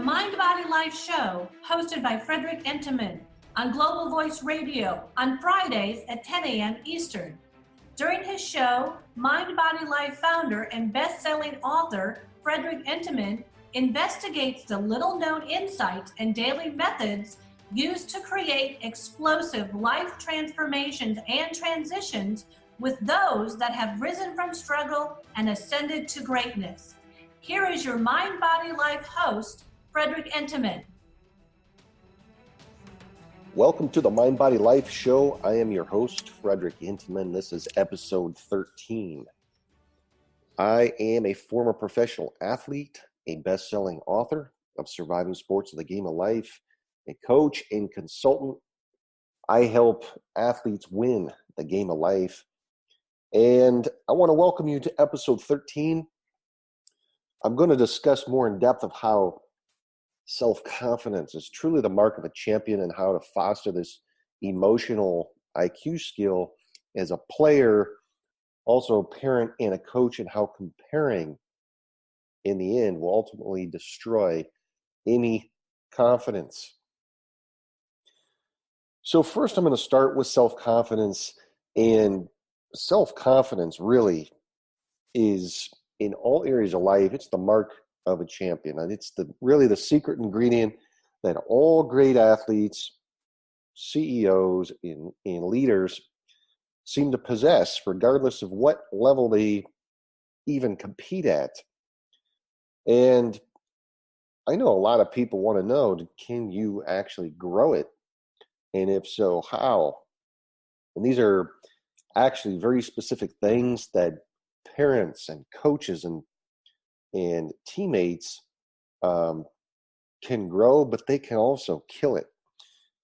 Mind Body Life show hosted by Frederick Enteman on Global Voice Radio on Fridays at 10 a.m. Eastern. During his show, Mind Body Life founder and best-selling author Frederick Enteman investigates the little-known insights and daily methods used to create explosive life transformations and transitions with those that have risen from struggle and ascended to greatness. Here is your Mind Body Life host, Frederick Enteman. Welcome to the Mind Body Life show. I am your host, Frederick Enteman. This is episode 13. I am a former professional athlete, a best-selling author of Surviving Sports of the Game of Life, a coach and consultant. I help athletes win the game of life. And I want to welcome you to episode 13. I'm going to discuss more in depth of how self-confidence is truly the mark of a champion and how to foster this emotional IQ skill as a player, also a parent and a coach, and how comparing in the end will ultimately destroy any confidence. So first I'm going to start with self-confidence, and self-confidence really is in all areas of life. It's the mark of a champion, and it's really the secret ingredient that all great athletes, CEOs, and leaders seem to possess, regardless of what level they even compete at. And I know a lot of people want to know, can you actually grow it? And if so, how? And these are actually very specific things that parents and coaches and teammates can grow, but they can also kill it.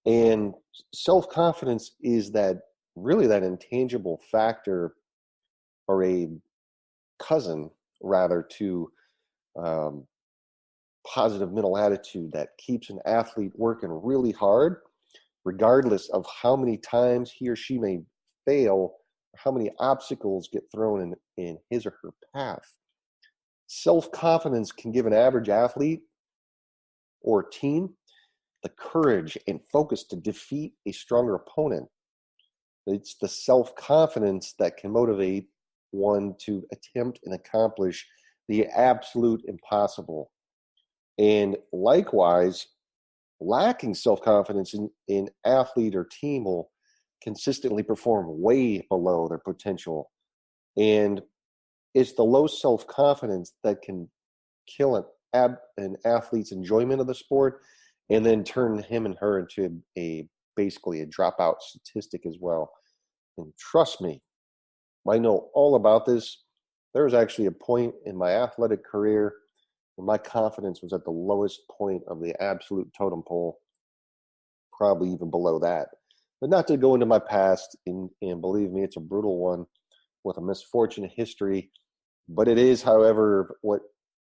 And self-confidence is that intangible factor, or a cousin rather, to positive mental attitude that keeps an athlete working really hard, regardless of how many times he or she may fail, or how many obstacles get thrown in his or her path. Self-confidence can give an average athlete or team the courage and focus to defeat a stronger opponent. It's the self-confidence that can motivate one to attempt and accomplish the absolute impossible. And likewise, lacking self-confidence in athlete or team will consistently perform way below their potential. And it's the low self-confidence that can kill an athlete's enjoyment of the sport, and then turn him and her into basically a dropout statistic as well. And trust me, I know all about this. There was actually a point in my athletic career where my confidence was at the lowest point of the absolute totem pole, probably even below that. But not to go into my past, and believe me, it's a brutal one with a misfortunate history. But it is, however, what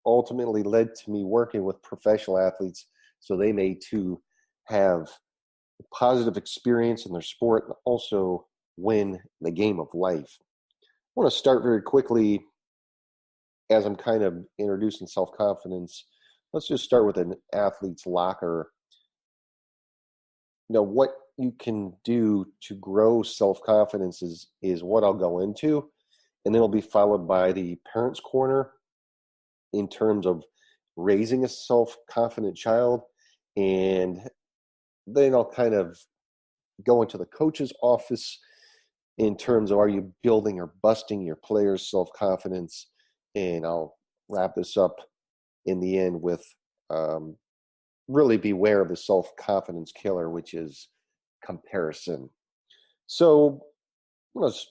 ultimately led to me working with professional athletes so they may too have a positive experience in their sport and also win the game of life. I want to start very quickly as I'm kind of introducing self-confidence. Let's just start with an athlete's locker. What you can do to grow self-confidence is what I'll go into. And then it'll be followed by the parents' corner in terms of raising a self-confident child. And then I'll kind of go into the coach's office in terms of, are you building or busting your players' self-confidence? And I'll wrap this up in the end with really beware of the self-confidence killer, which is comparison. So let's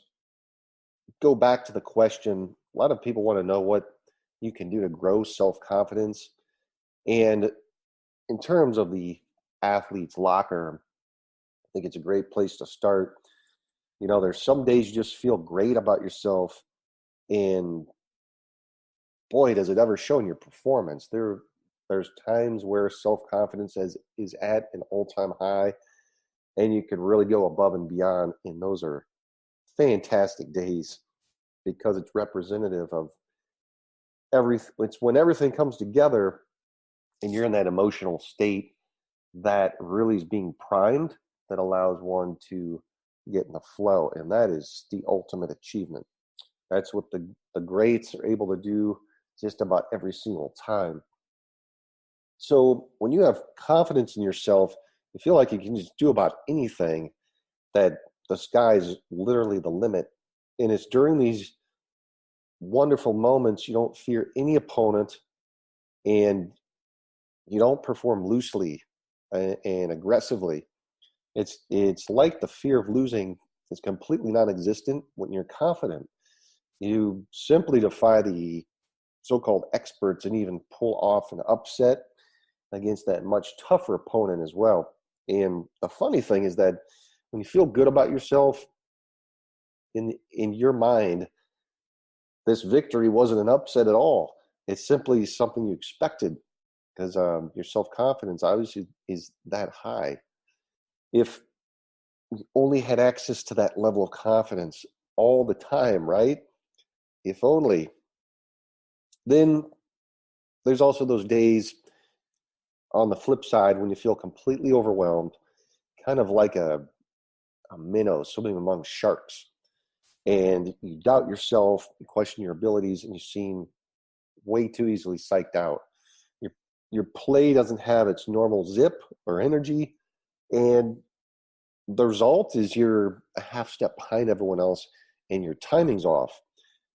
go back to the question. A lot of people want to know what you can do to grow self-confidence. And in terms of the athlete's locker, I think it's a great place to start. There's some days you just feel great about yourself, and boy, does it ever show in your performance. There's times where self-confidence is at an all-time high, and you can really go above and beyond, and those are fantastic days because it's representative of it's when everything comes together and you're in that emotional state that really is being primed, that allows one to get in the flow. And that is the ultimate achievement. That's what the greats are able to do just about every single time. So when you have confidence in yourself, you feel like you can just do about anything, that the sky's literally the limit. And it's during these wonderful moments you don't fear any opponent, and you don't perform loosely and aggressively. It's like the fear of losing is completely non-existent when you're confident. You simply defy the so-called experts and even pull off an upset against that much tougher opponent as well. And the funny thing is that when you feel good about yourself, in your mind, this victory wasn't an upset at all. It's simply something you expected, because your self-confidence obviously is that high. If we only had access to that level of confidence all the time, right? If only. Then there's also those days on the flip side when you feel completely overwhelmed, kind of like a minnow swimming among sharks, and you doubt yourself, you question your abilities, and you seem way too easily psyched out. Your play doesn't have its normal zip or energy, and the result is you're a half step behind everyone else, and your timing's off.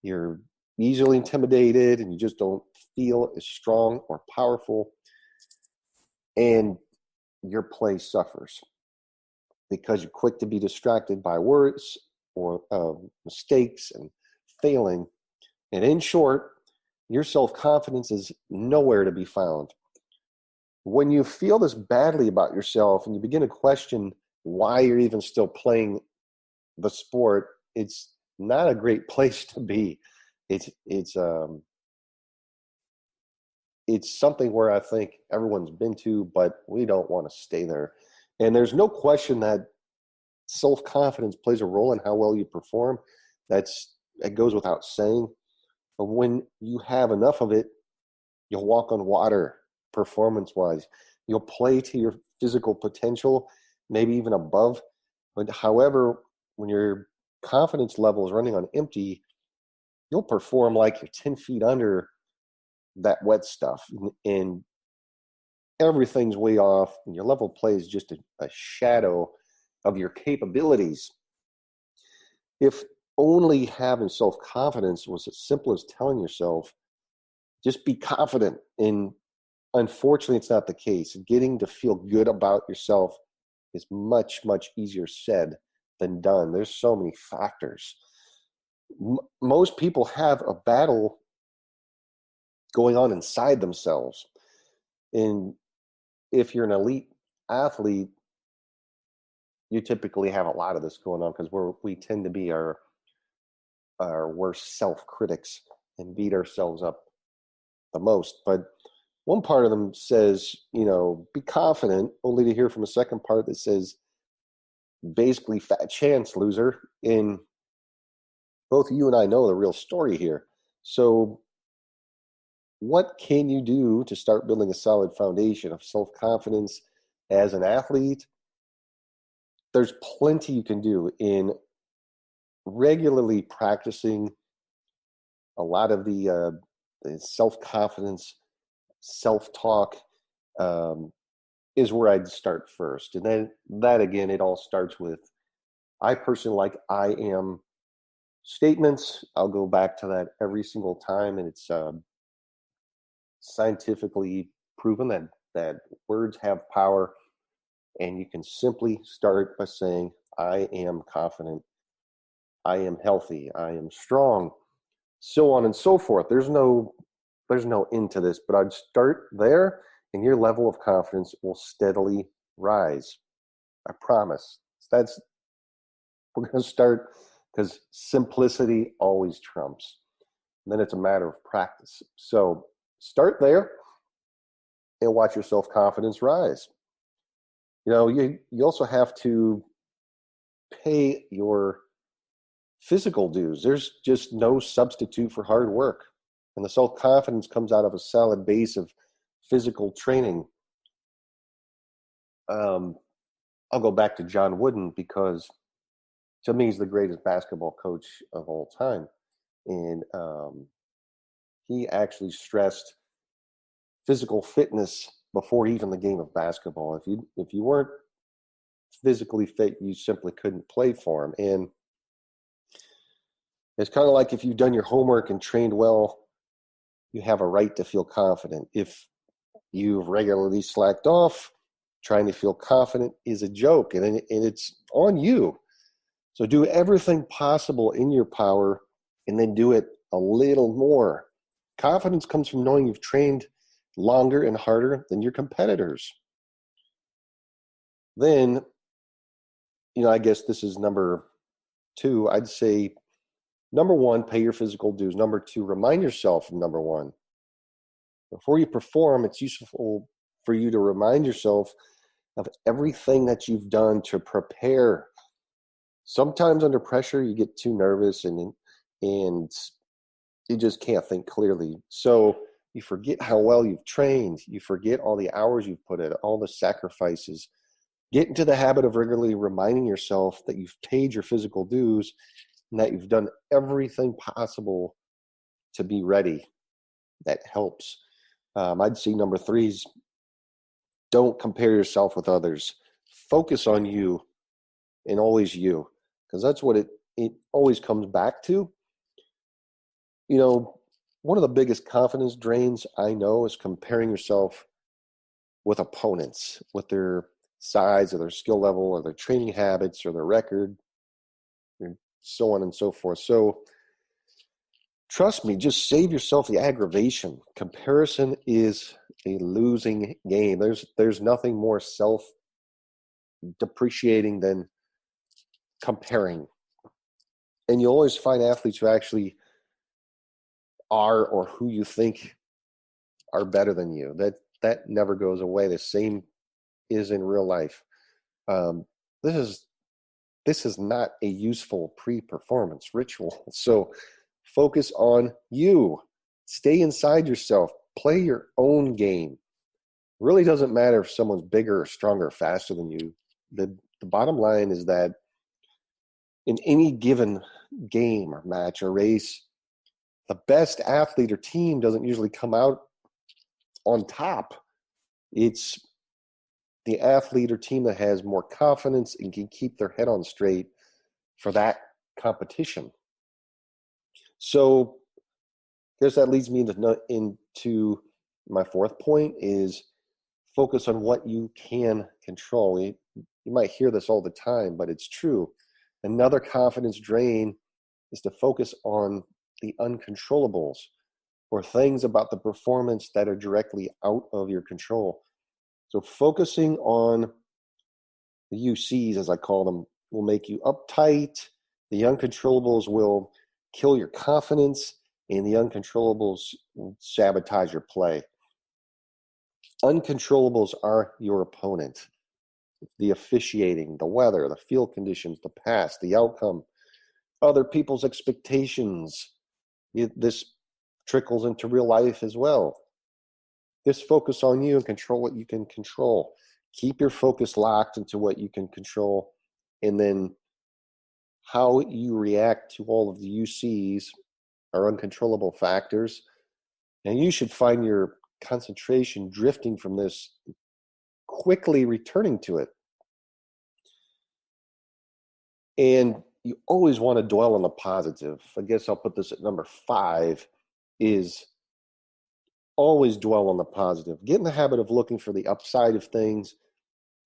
You're easily intimidated, and you just don't feel as strong or powerful, and your play suffers because you're quick to be distracted by words or mistakes and failing. And in short, your self-confidence is nowhere to be found. When you feel this badly about yourself and you begin to question why you're even still playing the sport, it's not a great place to be. It's something where I think everyone's been to, but we don't want to stay there. And there's no question that self-confidence plays a role in how well you perform. It goes without saying. But when you have enough of it, you'll walk on water performance-wise. You'll play to your physical potential, maybe even above. But however, when your confidence level is running on empty, you'll perform like you're 10 feet under that wet stuff. And everything's way off, and your level of play is just a shadow of your capabilities. If only having self-confidence was as simple as telling yourself, just be confident. And unfortunately, it's not the case. Getting to feel good about yourself is much, much easier said than done. There's so many factors. Most people have a battle going on inside themselves. And if you're an elite athlete, you typically have a lot of this going on, because we tend to be our worst self-critics and beat ourselves up the most. But one part of them says, be confident, only to hear from a second part that says, basically, fat chance, loser. And both you and I know the real story here. So what can you do to start building a solid foundation of self-confidence as an athlete? There's plenty you can do in regularly practicing a lot of the self-confidence, self-talk is where I'd start first. And then that, again, it all starts with, I personally like I am statements. I'll go back to that every single time, and it's scientifically proven that words have power, and you can simply start by saying, I am confident, I am healthy, I am strong, so on and so forth. There's no end to this, but I'd start there, and your level of confidence will steadily rise. I promise. We're going to start, because simplicity always trumps. And then it's a matter of practice. So start there and watch your self-confidence rise. You also have to pay your physical dues. There's just no substitute for hard work. And the self-confidence comes out of a solid base of physical training, I'll go back to John Wooden, because to me he's the greatest basketball coach of all time. And he actually stressed physical fitness before even the game of basketball. If you weren't physically fit, you simply couldn't play for him. And it's kind of like, if you've done your homework and trained well, you have a right to feel confident. If you've regularly slacked off, trying to feel confident is a joke, and it's on you. So do everything possible in your power, and then do it a little more. Confidence comes from knowing you've trained longer and harder than your competitors. Then, I guess this is number 2. I'd say number 1, pay your physical dues. Number 2, remind yourself of number 1. Before you perform, it's useful for you to remind yourself of everything that you've done to prepare. Sometimes under pressure, you get too nervous and you just can't think clearly. So you forget how well you've trained. You forget all the hours you've put in, all the sacrifices. Get into the habit of regularly reminding yourself that you've paid your physical dues and that you've done everything possible to be ready. That helps. I'd say number 3 is, don't compare yourself with others. Focus on you, and always you, because that's what it always comes back to. One of the biggest confidence drains I know is comparing yourself with opponents, with their size or their skill level or their training habits or their record, and so on and so forth. So trust me, just save yourself the aggravation. Comparison is a losing game. There's nothing more self-depreciating than comparing. And you'll always find athletes who actually are, or who you think are better than you. That never goes away. The same is in real life. This is not a useful pre-performance ritual. So focus on you. Stay inside yourself. Play your own game. It really doesn't matter if someone's bigger or stronger or faster than you. The bottom line is that in any given game or match or race, the best athlete or team doesn't usually come out on top. It's the athlete or team that has more confidence and can keep their head on straight for that competition. So I guess that leads me into my 4th point, is focus on what you can control. You might hear this all the time, but it's true. Another confidence drain is to focus on the uncontrollables, or things about the performance that are directly out of your control. So focusing on the UCs, as I call them, will make you uptight. The uncontrollables will kill your confidence, and the uncontrollables will sabotage your play. Uncontrollables are your opponent. The officiating, the weather, the field conditions, the past, the outcome, other people's expectations. This trickles into real life as well. Just focus on you and control what you can control. Keep your focus locked into what you can control, and then how you react to all of the UCs are uncontrollable factors. And you should find your concentration drifting from this, quickly returning to it. And you always want to dwell on the positive. I guess I'll put this at number 5, is always dwell on the positive. Get in the habit of looking for the upside of things.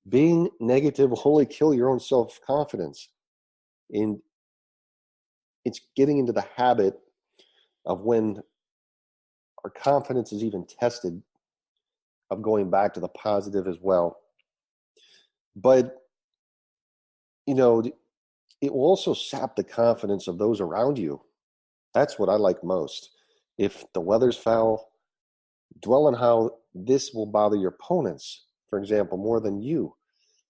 Being negative will only kill your own self-confidence. And it's getting into the habit of, when our confidence is even tested, of going back to the positive as well. But, it will also sap the confidence of those around you. That's what I like most. If the weather's foul, dwell on how this will bother your opponents, for example, more than you.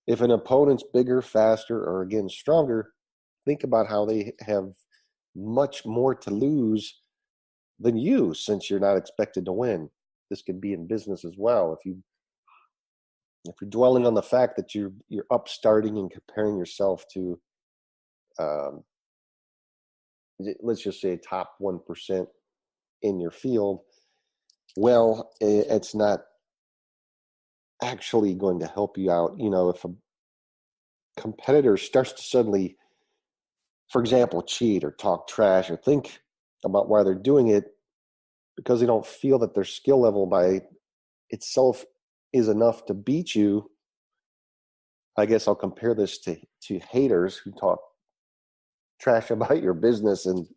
If an opponent's bigger, faster, or again, stronger, think about how they have much more to lose than you, since you're not expected to win. this could be in business as well. If you're dwelling on the fact that you're upstarting and comparing yourself to, um, let's just say top 1% in your field, well, it's not actually going to help you out. If a competitor starts to suddenly, for example, cheat or talk trash or think about why they're doing it because they don't feel that their skill level by itself is enough to beat you, I guess I'll compare this to haters who talk trash about your business. And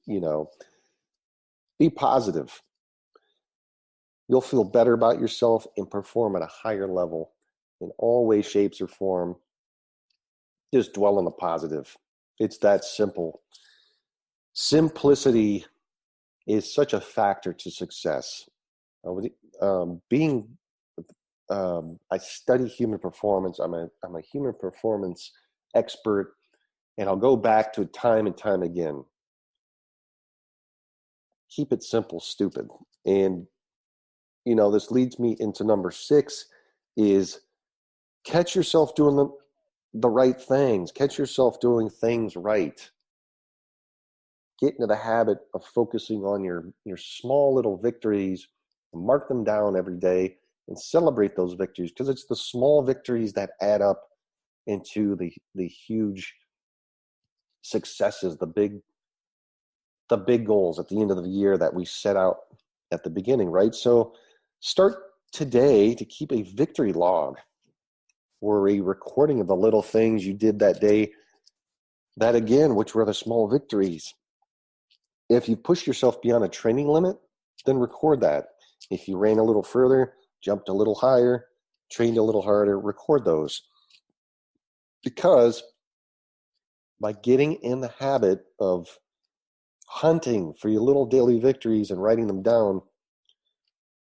be positive. You'll feel better about yourself and perform at a higher level in all ways, shapes, or form. Just dwell on the positive. It's that simple. Simplicity is such a factor to success. I study human performance. I'm a human performance expert, and I'll go back to it time and time again. Keep it simple, stupid. And this leads me into number 6 is catch yourself doing the right things. Catch yourself doing things right. Get into the habit of focusing on your small little victories. Mark them down every day and celebrate those victories, because it's the small victories that add up into the huge successes, the big goals at the end of the year that we set out at the beginning, right? So start today to keep a victory log or a recording of the little things you did that day, that again, which were the small victories. If you push yourself beyond a training limit, then record that. If you ran a little further, jumped a little higher, trained a little harder, record those. Because by getting in the habit of hunting for your little daily victories and writing them down,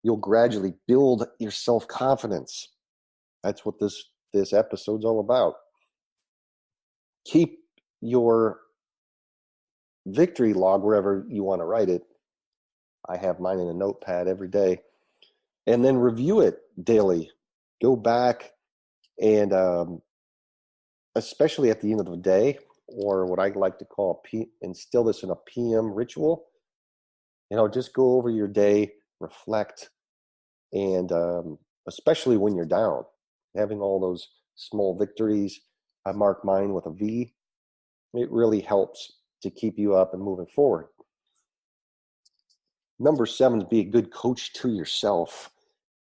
you'll gradually build your self-confidence. That's what this episode's all about. Keep your victory log wherever you want to write it. I have mine in a notepad every day. And then review it daily. Go back and especially at the end of the day, or what I like to call instill this in a PM ritual. Just go over your day, reflect, and especially when you're down, having all those small victories. I mark mine with a V. It really helps to keep you up and moving forward. Number 7 is be a good coach to yourself.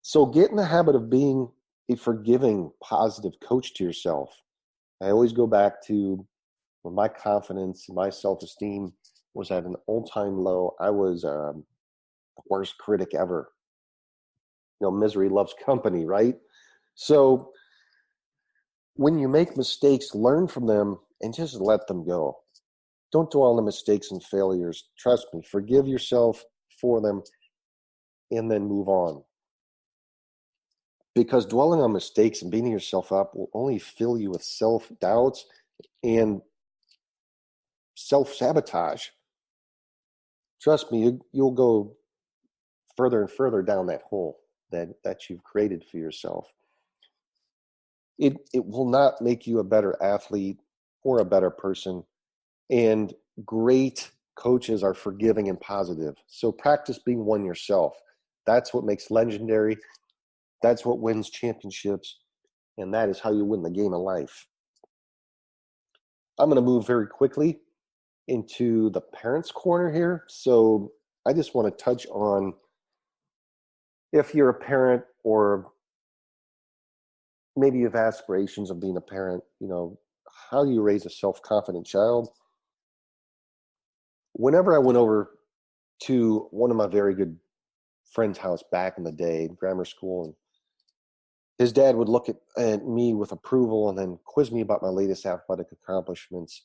So get in the habit of being a forgiving, positive coach to yourself. I always go back to when my confidence and my self-esteem was at an all-time low. I was the worst critic ever. Misery loves company, right? So when you make mistakes, learn from them and just let them go. Don't dwell on the mistakes and failures. Trust me, forgive yourself for them and then move on. Because dwelling on mistakes and beating yourself up will only fill you with self-doubts and self-sabotage. Trust me, you'll go further and further down that hole that you've created for yourself. It will not make you a better athlete or a better person. And great coaches are forgiving and positive. So practice being one yourself. That's what makes legendary. That's what wins championships. And that is how you win the game of life. I'm going to move very quickly into the parents' corner here. So I just want to touch on, if you're a parent or maybe you have aspirations of being a parent, how do you raise a self-confident child? Whenever I went over to one of my very good friend's house back in the day, in grammar school, and his dad would look at me with approval and then quiz me about my latest athletic accomplishments.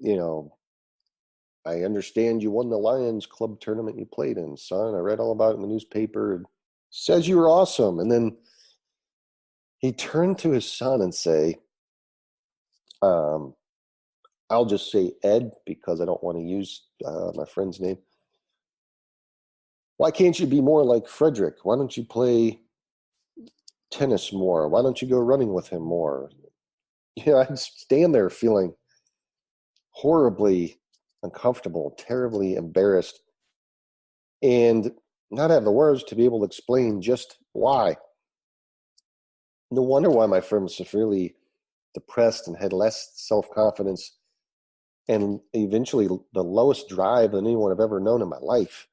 I understand you won the Lions Club tournament you played in, son. I read all about it in the newspaper. It says you were awesome. And then he turned to his son and say, I'll just say Ed because I don't want to use my friend's name. Why can't you be more like Frederick? Why don't you play tennis more? Why don't you go running with him more? I'd stand there feeling horribly uncomfortable, terribly embarrassed, and not have the words to be able to explain just why. No wonder why my friend was severely depressed and had less self-confidence and eventually the lowest drive than anyone I've ever known in my life.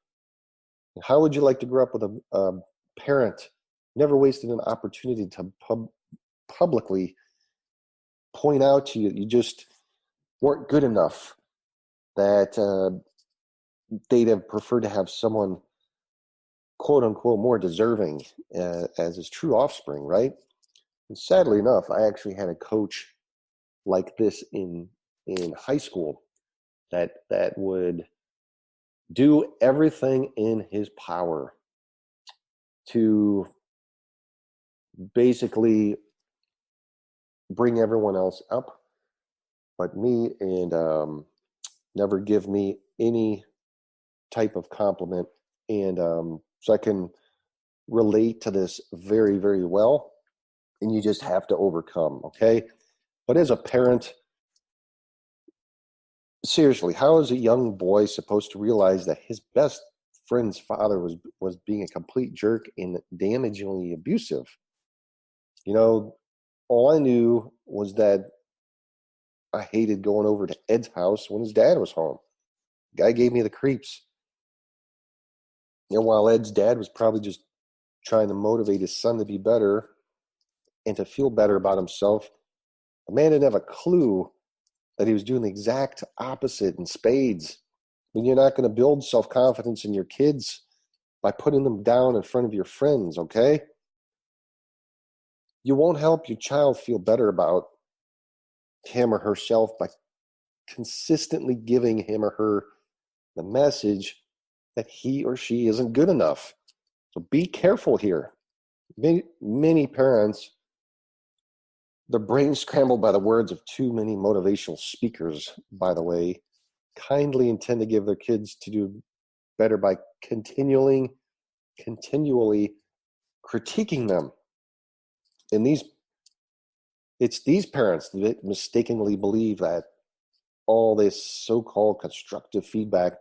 How would you like to grow up with a parent never wasted an opportunity to publicly point out to you you just weren't good enough, that they'd have preferred to have someone, quote unquote, more deserving as his true offspring, right? And sadly enough, I actually had a coach like this in high school that would do everything in his power to basically bring everyone else up but me, and never give me any type of compliment. And so I can relate to this very, very well. And you just have to overcome, okay? But as a parent, seriously, how is a young boy supposed to realize that his best friend's father was being a complete jerk and damagingly abusive? All I knew was that I hated going over to Ed's house when his dad was home. Guy gave me the creeps. While Ed's dad was probably just trying to motivate his son to be better and to feel better about himself, the man didn't have a clue that he was doing the exact opposite in spades. When you're not going to build self-confidence in your kids by putting them down in front of your friends, okay? You won't help your child feel better about him or herself by consistently giving him or her the message that he or she isn't good enough. So be careful here. Many parents, their brains scrambled by the words of too many motivational speakers, by the way, kindly intend to give their kids to do better by continually critiquing them. And it's these parents that mistakenly believe that all this so-called constructive feedback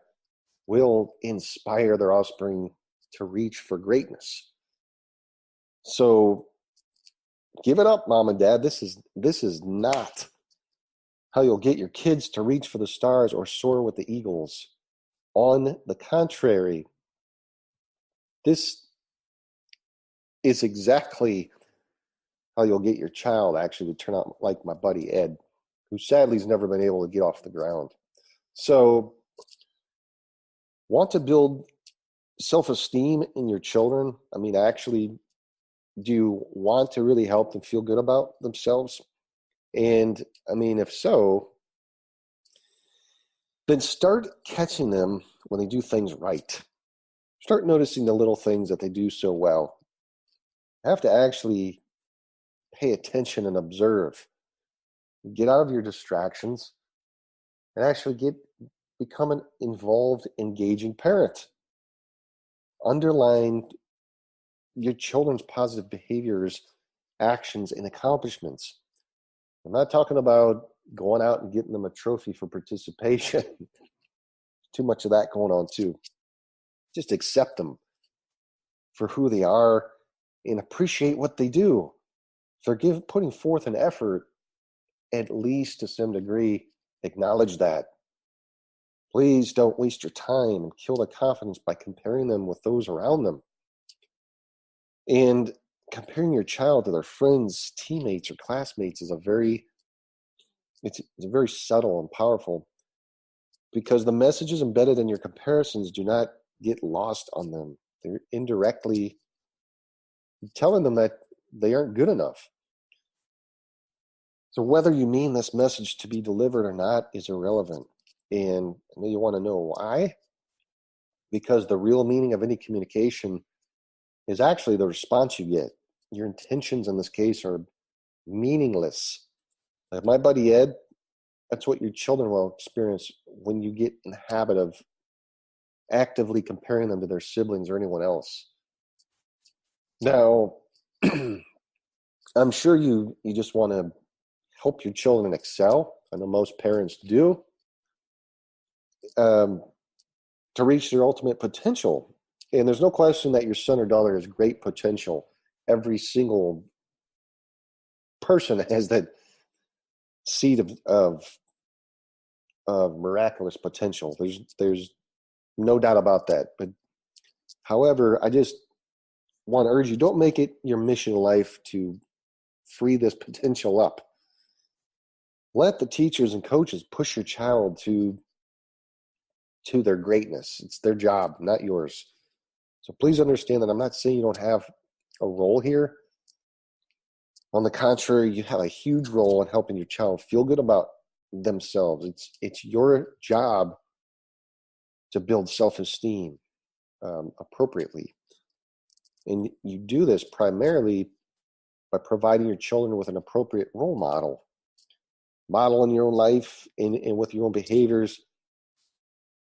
will inspire their offspring to reach for greatness. So give it up, mom and dad. This is not how you'll get your kids to reach for the stars or soar with the eagles. On the contrary, this is exactly how you'll get your child actually to turn out like my buddy Ed, who sadly has never been able to get off the ground. So, want to build self-esteem in your children? I mean, actually, do you want to really help them feel good about themselves? And I mean, if so, then start catching them when they do things right. Start noticing the little things that they do so well. Have to actually pay attention and observe. Get out of your distractions and actually become an involved, engaging parent. Underline your children's positive behaviors, actions, and accomplishments. I'm not talking about going out and getting them a trophy for participation. Too much of that going on too. Just accept them for who they are and appreciate what they do. If they're putting forth an effort, at least to some degree, acknowledge that. Please don't waste your time and kill their confidence by comparing them with those around them. And comparing your child to their friends, teammates, or classmates is a very subtle and powerful, because the messages embedded in your comparisons do not get lost on them. They're indirectly telling them that they aren't good enough. So whether you mean this message to be delivered or not is irrelevant. And I know you want to know why. Because the real meaning of any communication is actually the response you get. Your intentions in this case are meaningless. Like my buddy Ed, that's what your children will experience when you get in the habit of actively comparing them to their siblings or anyone else. Now, I'm sure you just want to help your children excel. I know most parents do, to reach their ultimate potential. And there's no question that your son or daughter has great potential. Every single person has that seed of miraculous potential. There's no doubt about that. But however, I just want to urge you, don't make it your mission in life to free this potential up. Let the teachers and coaches push your child to their greatness. It's their job, not yours. So please understand that I'm not saying you don't have a role here. On the contrary, you have a huge role in helping your child feel good about themselves. It's your job to build self-esteem appropriately. And you do this primarily by providing your children with an appropriate role model. Model in your own life and with your own behaviors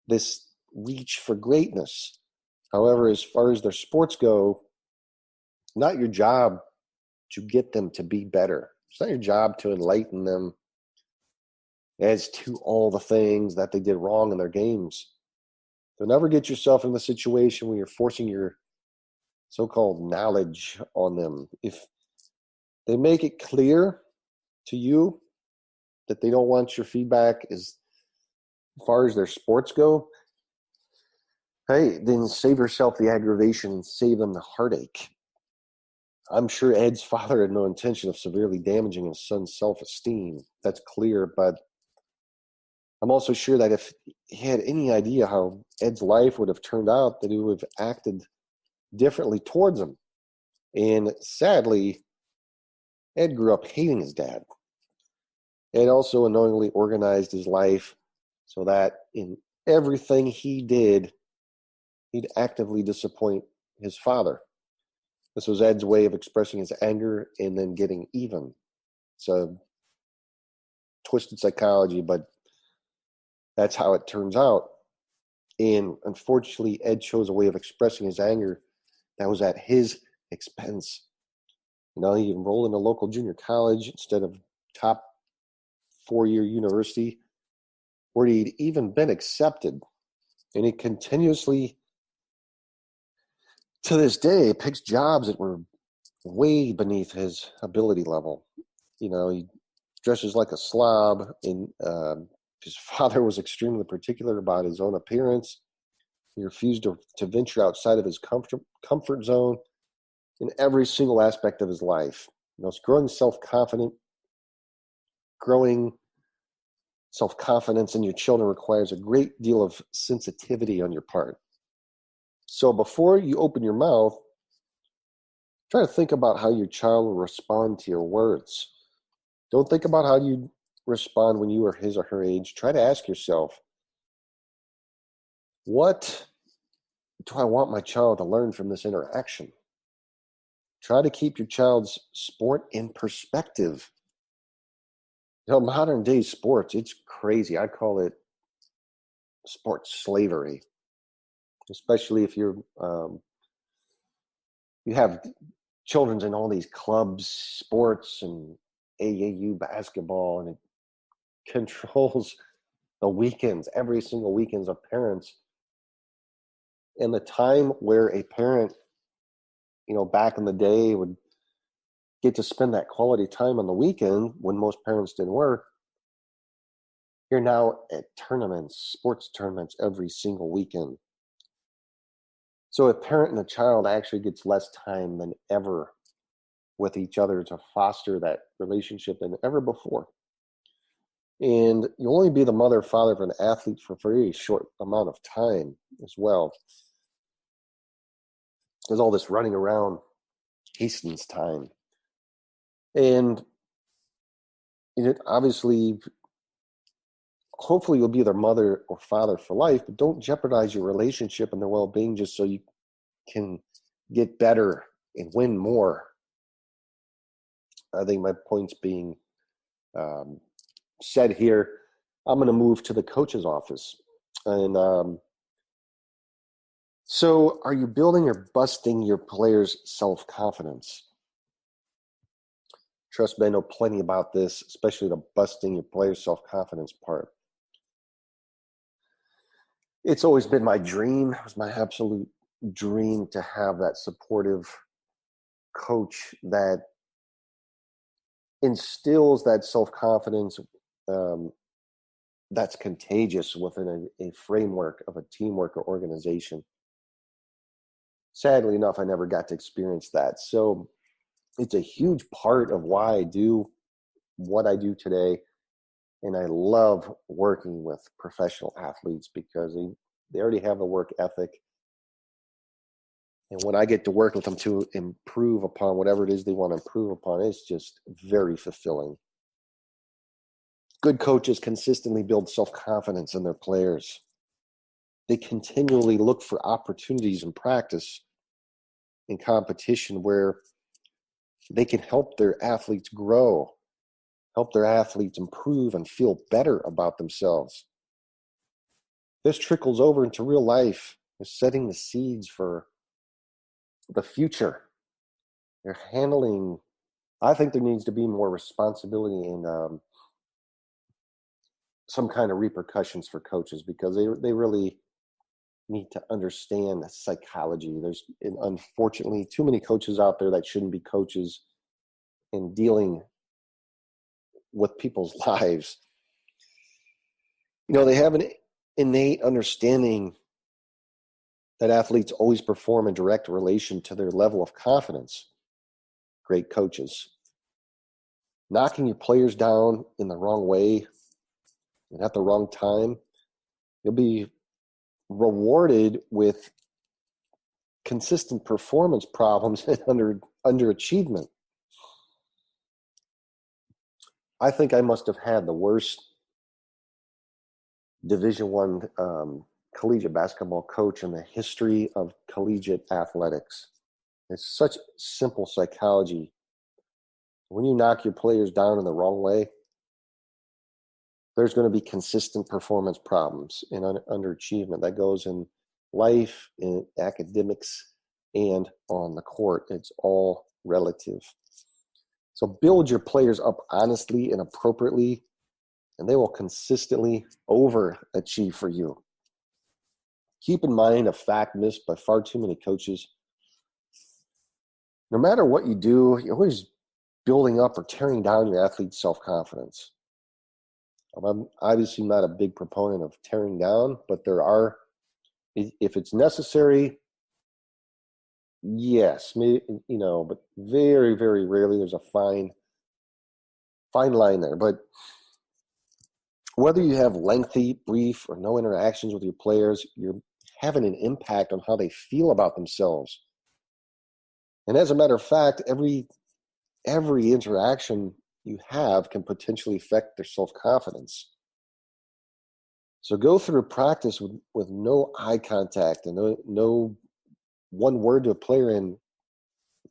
this reach for greatness. However, as far as their sports go, not your job to get them to be better. It's not your job to enlighten them as to all the things that they did wrong in their games. So never get yourself in the situation where you're forcing your so-called knowledge on them. If they make it clear to you that they don't want your feedback as far as their sports go, hey, then save yourself the aggravation and save them the heartache. I'm sure Ed's father had no intention of severely damaging his son's self-esteem. That's clear, but I'm also sure that if he had any idea how Ed's life would have turned out, that he would have acted differently towards him. And sadly, Ed grew up hating his dad. Ed also unknowingly organized his life so that in everything he did, he'd actively disappoint his father. This was Ed's way of expressing his anger and then getting even. It's a twisted psychology, but that's how it turns out. And unfortunately, Ed chose a way of expressing his anger that was at his expense. You know, he enrolled in a local junior college instead of top 4-year university where he'd even been accepted. And he continuously, to this day, picks jobs that were way beneath his ability level. You know, he dresses like a slob, and his father was extremely particular about his own appearance. He refused to venture outside of his comfort zone in every single aspect of his life. You know, it's growing self-confidence in your children requires a great deal of sensitivity on your part. So before you open your mouth, try to think about how your child will respond to your words. Don't think about how you respond when you are his or her age. Try to ask yourself, what do I want my child to learn from this interaction? Try to keep your child's sport in perspective. You know, modern day sports, it's crazy. I call it sports slavery, especially if you have children's in all these clubs, sports, and AAU basketball, and it controls the weekends, every single weekends of parents. And the time where a parent, you know, back in the day would get to spend that quality time on the weekend when most parents didn't work, you're now at tournaments, sports tournaments every single weekend. So a parent and a child actually gets less time than ever with each other to foster that relationship than ever before. And you'll only be the mother or father of an athlete for a very short amount of time as well. There's all this running around hastens time. And obviously, hopefully you'll be their mother or father for life, but don't jeopardize your relationship and their well-being just so you can get better and win more. I think my point's being said here. I'm going to move to the coach's office. And So, are you building or busting your players' self-confidence? Trust me, I know plenty about this, especially the busting your players' self-confidence part. It's always been my dream. It was my absolute dream to have that supportive coach that instills that self-confidence that's contagious within a framework of a teamwork or organization. Sadly enough, I never got to experience that. So it's a huge part of why I do what I do today. And I love working with professional athletes because they already have the work ethic. And when I get to work with them to improve upon whatever it is they want to improve upon, it's just very fulfilling. Good coaches consistently build self-confidence in their players. They continually look for opportunities in practice and competition where they can help their athletes grow, help their athletes improve and feel better about themselves. This trickles over into real life. They're setting the seeds for the future. They're handling, I think there needs to be more responsibility and some kind of repercussions for coaches because they really need to understand psychology. There's unfortunately too many coaches out there that shouldn't be coaches in dealing with people's lives. You know, they have an innate understanding that athletes always perform in direct relation to their level of confidence. Great coaches. Knocking your players down in the wrong way and at the wrong time, you'll be rewarded with consistent performance problems and underachievement. I think I must have had the worst Division I collegiate basketball coach in the history of collegiate athletics. It's such simple psychology. When you knock your players down in the wrong way, there's going to be consistent performance problems and underachievement that goes in life, in academics, and on the court. It's all relative. So build your players up honestly and appropriately, and they will consistently overachieve for you. Keep in mind a fact missed by far too many coaches. No matter what you do, you're always building up or tearing down your athlete's self-confidence. I'm obviously not a big proponent of tearing down, but there are, if it's necessary, yes, but very, very rarely there's a fine line there. But whether you have lengthy, brief, or no interactions with your players, you're having an impact on how they feel about themselves. And as a matter of fact, every interaction you have can potentially affect their self-confidence. So go through practice with no eye contact and no one word to a player, and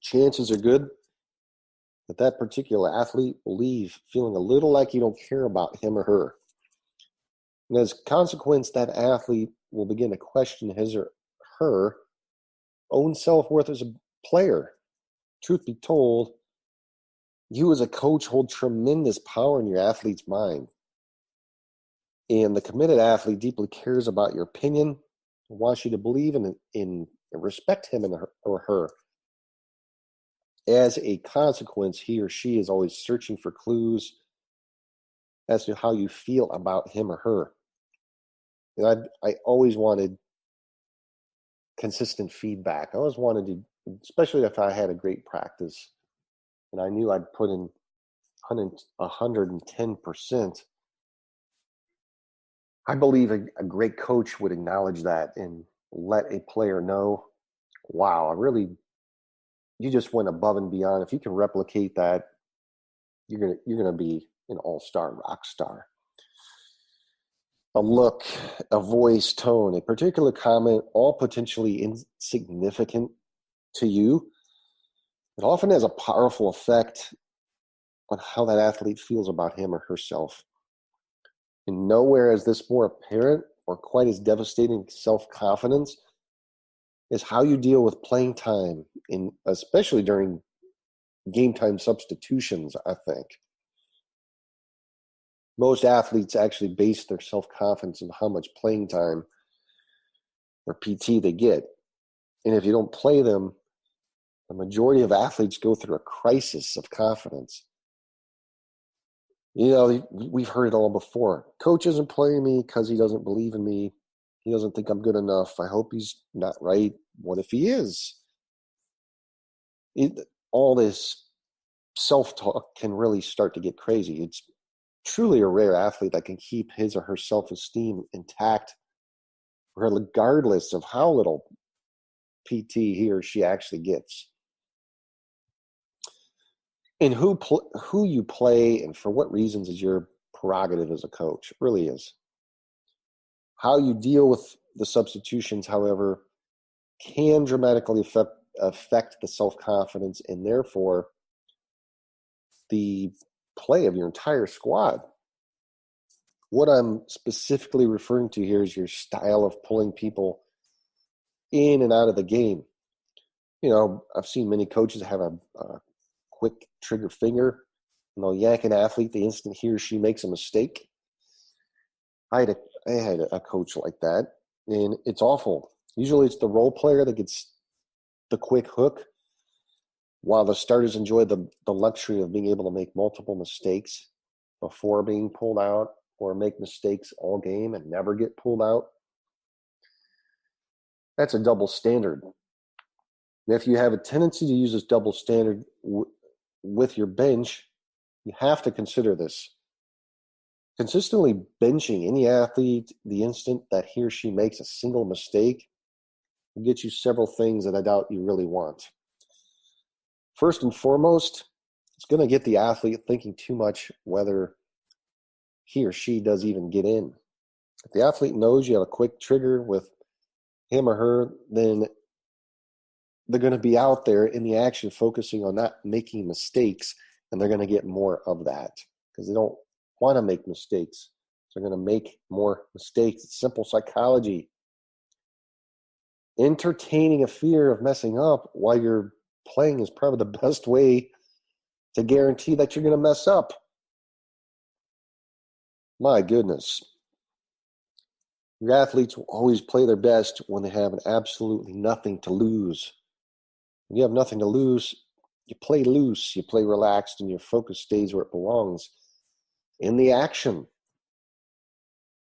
chances are good that particular athlete will leave feeling a little like you don't care about him or her. And as a consequence, that athlete will begin to question his or her own self-worth as a player. Truth be told, you as a coach hold tremendous power in your athlete's mind. And the committed athlete deeply cares about your opinion, wants you to believe in and respect him or her. As a consequence, he or she is always searching for clues as to how you feel about him or her. And I always wanted consistent feedback. I always wanted to, especially if I had a great practice and I knew I'd put in 110%. I believe a great coach would acknowledge that and let a player know, wow, you just went above and beyond. If you can replicate that, you're gonna be an all-star rock star. A look, a voice, tone, a particular comment, all potentially insignificant to you, it often has a powerful effect on how that athlete feels about him or herself. And nowhere is this more apparent or quite as devastating self-confidence is how you deal with playing time, especially during game time substitutions, I think. Most athletes actually base their self-confidence on how much playing time or PT they get. And if you don't play them, the majority of athletes go through a crisis of confidence. You know, we've heard it all before. Coach isn't playing me because he doesn't believe in me. He doesn't think I'm good enough. I hope he's not right. What if he is? All this self-talk can really start to get crazy. It's truly a rare athlete that can keep his or her self-esteem intact regardless of how little PT he or she actually gets. And who you play and for what reasons is your prerogative as a coach. It really is. How you deal with the substitutions, however, can dramatically affect the self-confidence and therefore the play of your entire squad. What I'm specifically referring to here is your style of pulling people in and out of the game. You know, I've seen many coaches have a quick trigger finger, and they'll yank an athlete the instant he or she makes a mistake. I had a coach like that, and it's awful. Usually it's the role player that gets the quick hook, while the starters enjoy the luxury of being able to make multiple mistakes before being pulled out, or make mistakes all game and never get pulled out. That's a double standard. And if you have a tendency to use this double standard with your bench, you have to consider this. Consistently benching any athlete the instant that he or she makes a single mistake will get you several things that I doubt you really want. First and foremost, it's going to get the athlete thinking too much whether he or she does even get in. If the athlete knows you have a quick trigger with him or her, then they're going to be out there in the action focusing on not making mistakes, and they're going to get more of that because they don't want to make mistakes. So they're going to make more mistakes. It's simple psychology. Entertaining a fear of messing up while you're playing is probably the best way to guarantee that you're going to mess up. My goodness. Your athletes will always play their best when they have absolutely nothing to lose. When you have nothing to lose, you play loose, you play relaxed, and your focus stays where it belongs. In the action,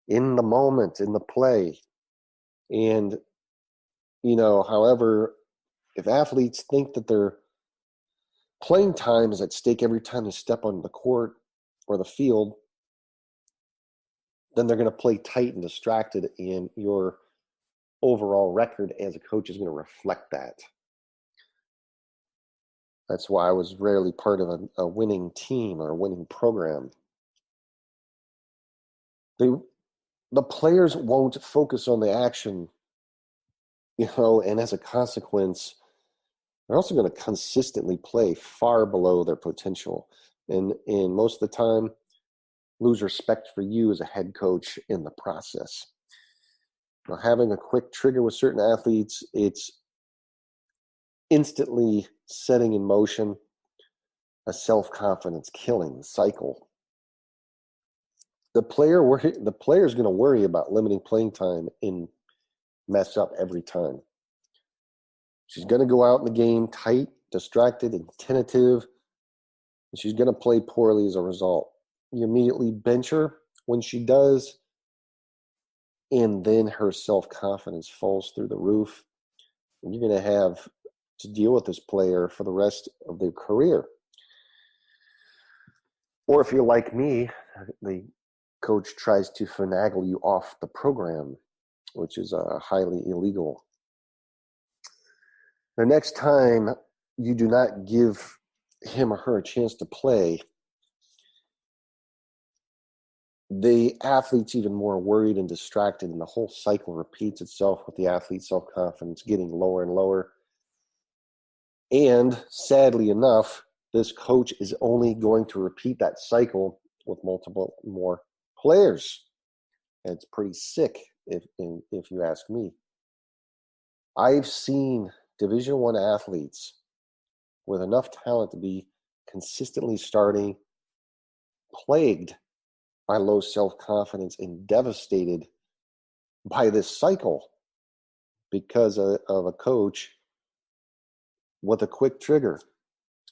in the moment, in the play. And, you know, however, if athletes think that their playing time is at stake every time they step on the court or the field, then they're going to play tight and distracted, and your overall record as a coach is going to reflect that. That's why I was rarely part of a winning team or a winning program. The players won't focus on the action, you know, and as a consequence, they're also going to consistently play far below their potential. And most of the time, lose respect for you as a head coach in the process. Now, having a quick trigger with certain athletes, it's instantly setting in motion a self-confidence killing cycle. The player's going to worry about limiting playing time and mess up every time. She's going to go out in the game tight, distracted, and tentative, and she's going to play poorly as a result. You immediately bench her when she does, and then her self-confidence falls through the roof, and you're going to have to deal with this player for the rest of their career. Or if you're like me, the coach tries to finagle you off the program, which is highly illegal. The next time you do not give him or her a chance to play, the athlete's even more worried and distracted, and the whole cycle repeats itself with the athlete's self-confidence getting lower and lower. And sadly enough, this coach is only going to repeat that cycle with multiple more players. And it's pretty sick if you ask me. I've seen Division I athletes with enough talent to be consistently starting, plagued by low self-confidence and devastated by this cycle because of a coach with a quick trigger.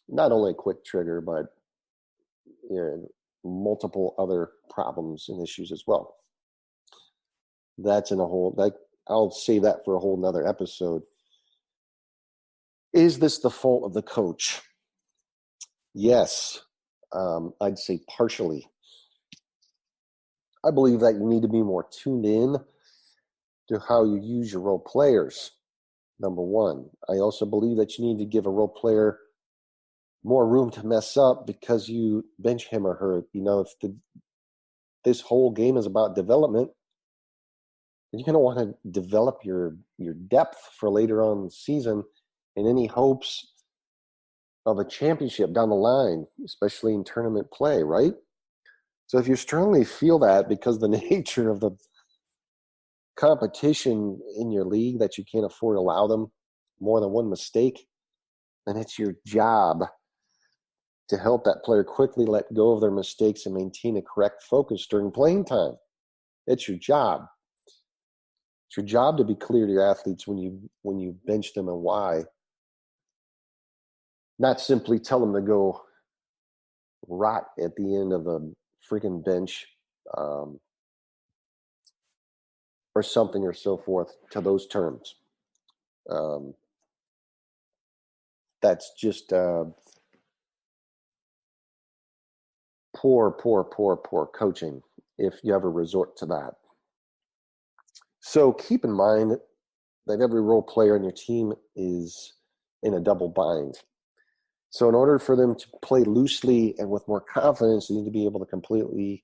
Not only a quick trigger, but multiple other problems and issues as well. That's in a whole, I'll save that for a whole nother episode. Is this the fault of the coach? Yes, I'd say partially. I believe that you need to be more tuned in to how you use your role players, number one. I also believe that you need to give a role player more room to mess up because you bench him or her. If this whole game is about development, you're going to want to develop your depth for later on in the season in any hopes of a championship down the line, especially in tournament play, right? So if you strongly feel that because of the nature of the competition in your league that you can't afford to allow them more than one mistake, then it's your job to help that player quickly let go of their mistakes and maintain a correct focus during playing time. It's your job. It's your job to be clear to your athletes when you bench them and why. Not simply tell them to go rot at the end of the freaking bench or something or so forth to those terms. That's just poor coaching if you ever resort to that. So keep in mind that every role player on your team is in a double bind. So in order for them to play loosely and with more confidence, they need to be able to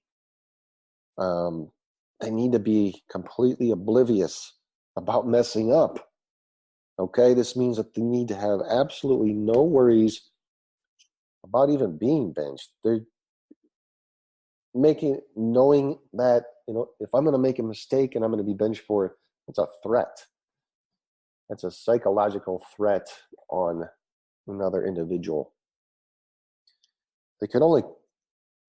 they need to be completely oblivious about messing up. Okay, this means that they need to have absolutely no worries about even being benched. They're knowing that, if I'm going to make a mistake and I'm going to be benched for it, it's a threat. That's a psychological threat on another individual. They can only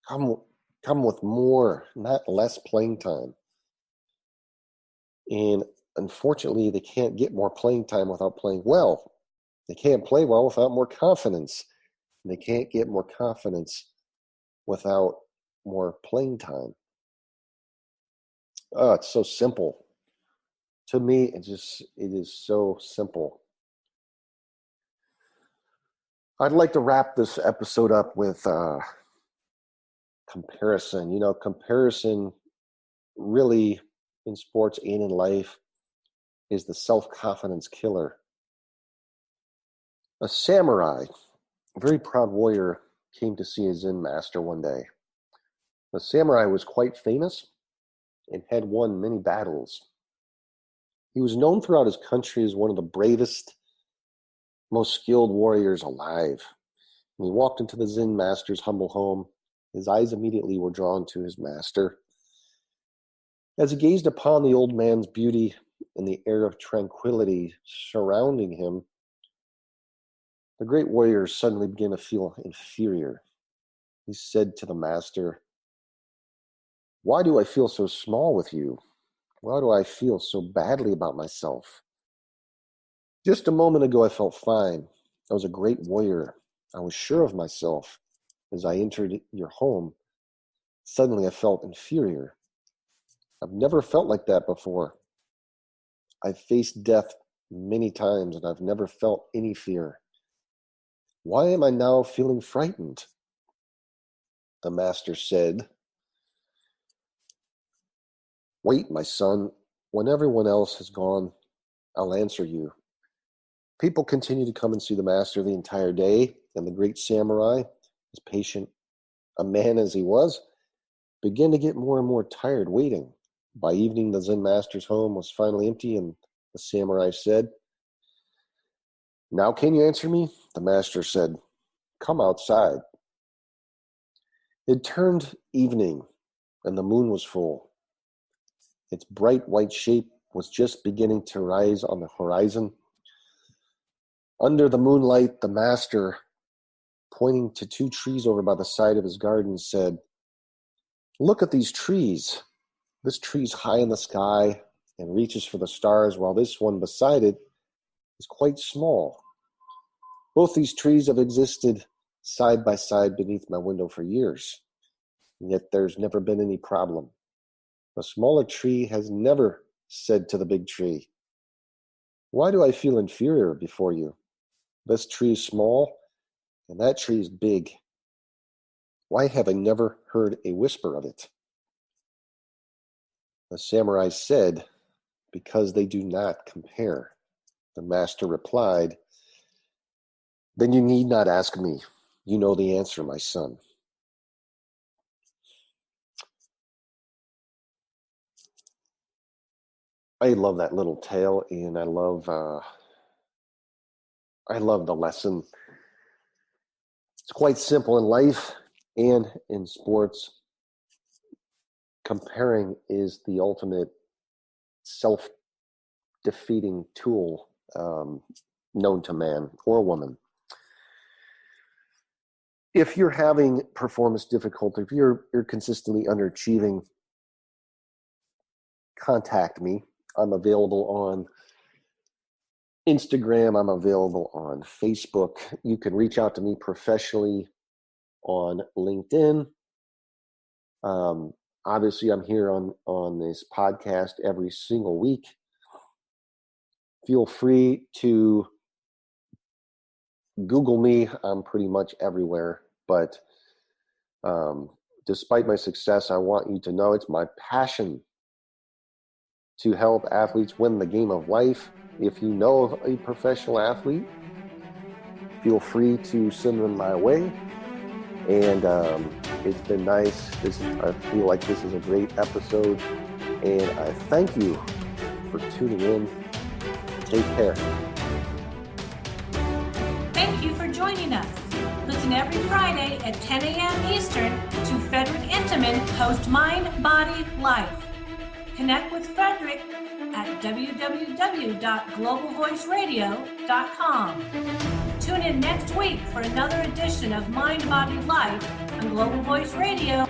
come with more, not less playing time. And unfortunately, they can't get more playing time without playing well. They can't play well without more confidence. And they can't get more confidence without more playing time. Oh, it's so simple. To me, it is so simple. I'd like to wrap this episode up with comparison. Comparison really in sports and in life is the self-confidence killer. A samurai, a very proud warrior, came to see his Zen master one day. The samurai was quite famous and had won many battles. He was known throughout his country as one of the bravest, most skilled warriors alive. When he walked into the Zen master's humble home, his eyes immediately were drawn to his master. As he gazed upon the old man's beauty and the air of tranquility surrounding him, the great warrior suddenly began to feel inferior. He said to the master, "Why do I feel so small with you? Why do I feel so badly about myself? Just a moment ago I felt fine. I was a great warrior. I was sure of myself. As I entered your home, suddenly I felt inferior. I've never felt like that before. I've faced death many times and I've never felt any fear. Why am I now feeling frightened?" The master said, "Wait, my son. When everyone else has gone, I'll answer you." People continued to come and see the master the entire day, and the great samurai, as patient a man as he was, began to get more and more tired waiting. By evening, the Zen master's home was finally empty, and the samurai said, "Now can you answer me?" The master said, "Come outside." It turned evening, and the moon was full. Its bright white shape was just beginning to rise on the horizon. Under the moonlight, the master, pointing to 2 trees over by the side of his garden, said, "Look at these trees. This tree's high in the sky and reaches for the stars, while this one beside it is quite small. Both these trees have existed side by side beneath my window for years, and yet there's never been any problem. The smaller tree has never said to the big tree, 'Why do I feel inferior before you? This tree is small, and that tree is big. Why have I never heard a whisper of it?' The samurai said, 'Because they do not compare.' The master replied, 'Then you need not ask me. You know the answer, my son.'" I love that little tale, and I love the lesson. It's quite simple in life and in sports. Comparing is the ultimate self-defeating tool known to man or woman. If you're having performance difficulty, if you're consistently underachieving, contact me. I'm available on Instagram. I'm available on Facebook. You can reach out to me professionally on LinkedIn. Obviously, I'm here on this podcast every single week. Feel free to Google me. I'm pretty much everywhere. But despite my success, I want you to know it's my passion to help athletes win the game of life. If you know of a professional athlete, feel free to send them my way. And it's been nice. I feel like this is a great episode. And I thank you for tuning in. Take care. Thank you for joining us. Listen every Friday at 10 a.m. Eastern to Frederick Intamin host Mind, Body, Life. Connect with Frederick at www.globalvoiceradio.com. Tune in next week for another edition of Mind, Body, Life on Global Voice Radio.